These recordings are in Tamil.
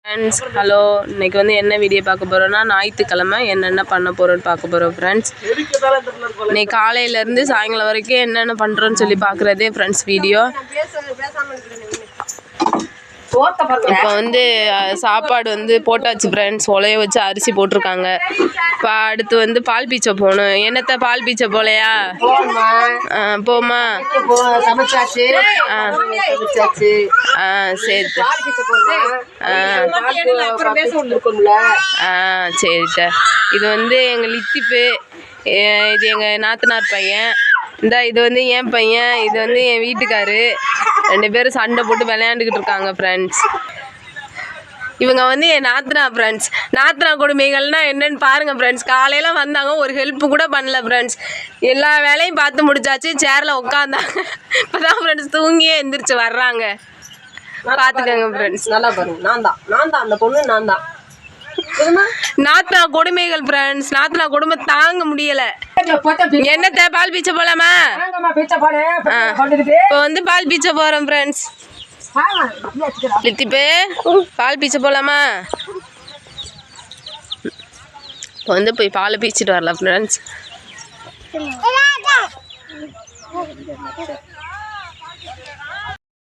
ஃப்ரெண்ட்ஸ் ஹலோ, இன்றைக்கி வந்து என்ன வீடியோ பார்க்க போகிறோன்னா ஞாயிற்றுக்கிழமை என்னென்ன பண்ண போகிறோன்னு பார்க்க போகிறோம் ஃப்ரெண்ட்ஸ். இன்னைக்கு காலையிலேருந்து சாயங்காலம் வரைக்கும் என்னென்ன பண்ணுறோன்னு சொல்லி பார்க்குறதே ஃப்ரெண்ட்ஸ் வீடியோ. இப்போ வந்து சாப்பாடு வந்து போட்டாச்சு ஃப்ரெண்ட்ஸ், உலைய வச்சு அரிசி போட்டிருக்காங்க. இப்போ அடுத்து வந்து பால் பீச்சை போகணும். என்னத்த பால் பீச்சை போகலையா? போமா. சரி சரிட்ட. இது வந்து எங்கள் லித்திப்பு, இது எங்கள் நாத்தனார் பையன். இது வந்து என் பையன், இது வந்து என் வீட்டுக்காரு. 2 பேரும் சண்டை போட்டு விளையாண்டுக்கிட்டு இருக்காங்க ஃப்ரெண்ட்ஸ். இவங்க வந்து என் நாத்தனா ஃப்ரெண்ட்ஸ். நாத்தனா கொடுமைகள்னா என்னென்னு பாருங்கள் ஃப்ரெண்ட்ஸ். காலையில் வந்தாங்க, ஒரு ஹெல்ப்பு கூட பண்ணல ஃப்ரெண்ட்ஸ். எல்லா வேலையும் பார்த்து முடிச்சாச்சு, சேரில் உட்காந்தாங்க. இப்போ தான் ஃப்ரெண்ட்ஸ் தூங்கியே எந்திரிச்சு வர்றாங்க. பார்த்துக்கோங்க ஃப்ரெண்ட்ஸ். நல்லா பாருங்க, நான் தான் அந்த பொண்ணு, நான் தான் நாத்தனா கொடுமைகள் ஃப்ரெண்ட்ஸ். நாத்தனா கொடுமை தாங்க முடியல. என்னத்த பால் பீச்சை போலாமா? இப்போ வந்து பால் பீச்சை போறோம் ஃப்ரெண்ட்ஸ். லித்திப்பே, பால் பீச்சை போலாமா? இப்போ வந்து போய் பாலை பீச்சிட்டு வரலாம் ஃப்ரெண்ட்ஸ்.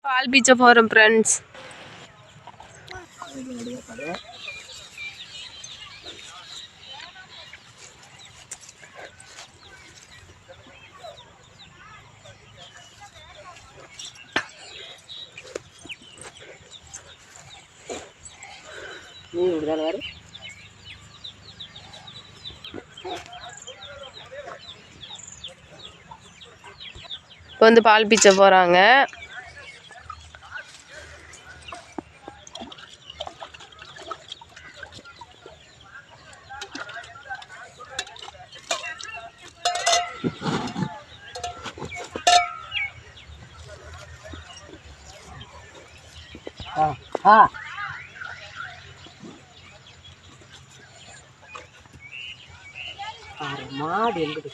பால் பீச்சை போறோம் ஃப்ரெண்ட்ஸ். இப்போ வந்து பால் பீச்சை போகிறாங்க. மாடு எங்குது.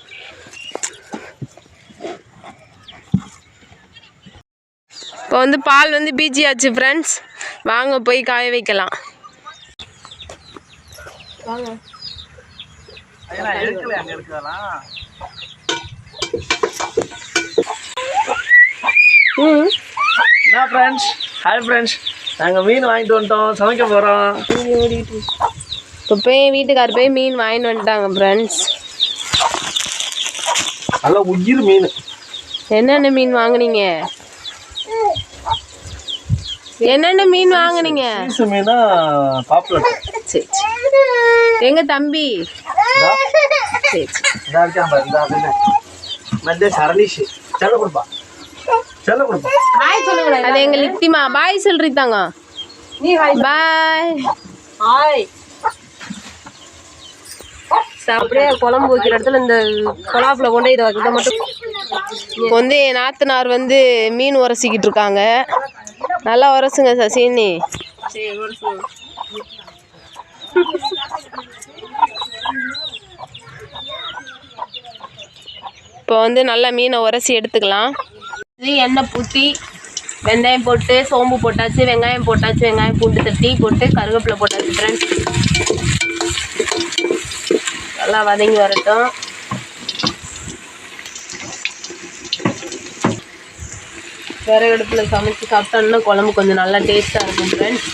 இப்போ வந்து பால் வந்து பீச்சியாச்சு ஃப்ரெண்ட்ஸ். வாங்க போய் காய வைக்கலாம். என்ன ஃப்ரெண்ட்ஸ், ஹாய் ஃப்ரெண்ட்ஸ், நாங்கள் மீன் வாங்கிட்டு வந்துட்டோம், சமைக்க போகிறோம். இப்போ போய் வீட்டுக்கார் போய் மீன் வாங்கிட்டு வந்துட்டாங்க ஃப்ரெண்ட்ஸ். நல்லா உயிர் மீன். என்னென்ன மீன் வாங்குனீங்க? என்னென்ன மீன் வாங்குனீங்க? மீனா பாப்புலர். சரி எங்க தம்பி அது எங்க லித்திமா. பாய் சொல்றீங்க. பாய். அப்படியே குழம்பு வைக்கிற இடத்துல இந்த கொலாப்புல கொண்டு இதை மட்டும். இப்போ வந்து என் நாத்தனார் வந்து மீன் உரசிக்கிட்டு இருக்காங்க. நல்லா உரசுங்க சசினி. இப்போ வந்து நல்லா மீனை உரசி எடுத்துக்கலாம். இது எண்ணெய் ஊற்றி வெந்தயம் போட்டு சோம்பு போட்டாச்சு, வெங்காயம் போட்டாச்சு, வெங்காயம் பூண்டு தட்டி போட்டு கருவேப்பிலை போட்டாச்சு ஃப்ரெண்ட்ஸ். நல்லா வதங்கி வரட்டும். விறகு அடுப்பில் சமைச்சு சாப்பிட்டோம்னா குழம்பு கொஞ்சம் நல்லா டேஸ்ட்டாக இருக்கும் ஃப்ரெண்ட்ஸ்.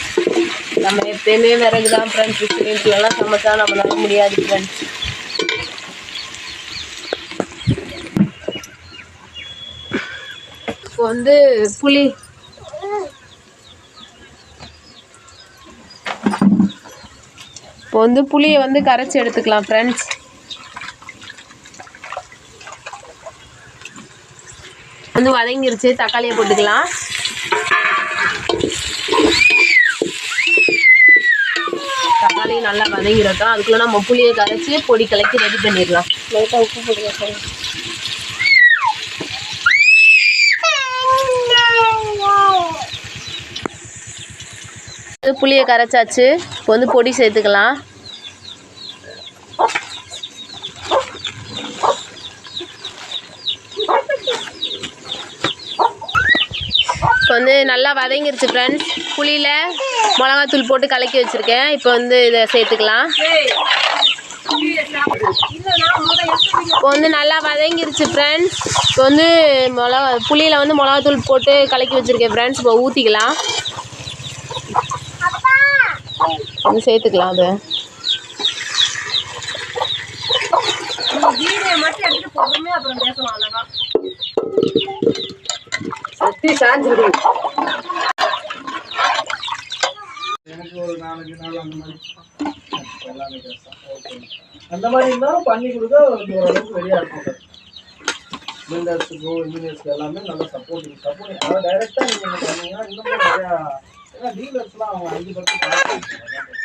நம்ம எப்பயுமே விறகு தான் ஃப்ரெண்ட்ஸ். சிலிண்டர்லாம் சமைச்சா நம்மளால முடியாது ஃப்ரெண்ட்ஸ். இப்போ வந்து புளி இப்போ வந்து புளியை வந்து கரைச்சி எடுத்துக்கலாம் ஃப்ரெண்ட்ஸ். வந்து வதங்கிருச்சு, தக்காளியை போட்டுக்கலாம். தக்காளி நல்லா வதங்கிடட்டும். அதுக்குள்ள நம்ம புளியை கரைச்சி பொடி கலக்கி ரெடி பண்ணிடலாம். லைட்டாக உப்பு போட்டுக்கலாம். புளியை கரைச்சாச்சு. இப்போ வந்து பொடி சேர்த்துக்கலாம். இப்போ வந்து நல்லா வதங்கிருச்சு ஃப்ரெண்ட்ஸ். புளியில் மிளகாத்தூள் போட்டு கலக்கி வச்சுருக்கேன். இப்போ வந்து இதை சேர்த்துக்கலாம். இப்போ வந்து நல்லா வதங்கிருச்சு ஃப்ரெண்ட்ஸ். இப்போ வந்து புளியில் வந்து மிளகாத்தூள் போட்டு கலக்கி வச்சுருக்கேன் ஃப்ரெண்ட்ஸ். இப்போ ஊற்றிக்கலாம். வந்து சேர்த்துக்கலாம். அது மட்டும் எடுத்துட்டு பொறுமையா அப்புறம் பேசலாம். அழகா சத்தி சாஞ்சிருக்கு. எனக்கு ஒரு 4 நாள் அந்த மாதிரி எல்லாமே பேசலாம். ஓகே, அந்த மாதிரி இருந்தாலும் பண்ணி கொடுக்க ஓரளவுக்கு ரெடியாக இருக்கும். பில்டர்ஸுக்கோ இன்ஜினியர்ஸ்க்கு எல்லாமே நல்லா சப்போர்ட்டிங் அதாவது டைரெக்டாக நீங்கள் பண்ணீங்கன்னா இன்னும் நிறையா, ஏன்னா டீலர்ஸ்லாம் அவங்க 5%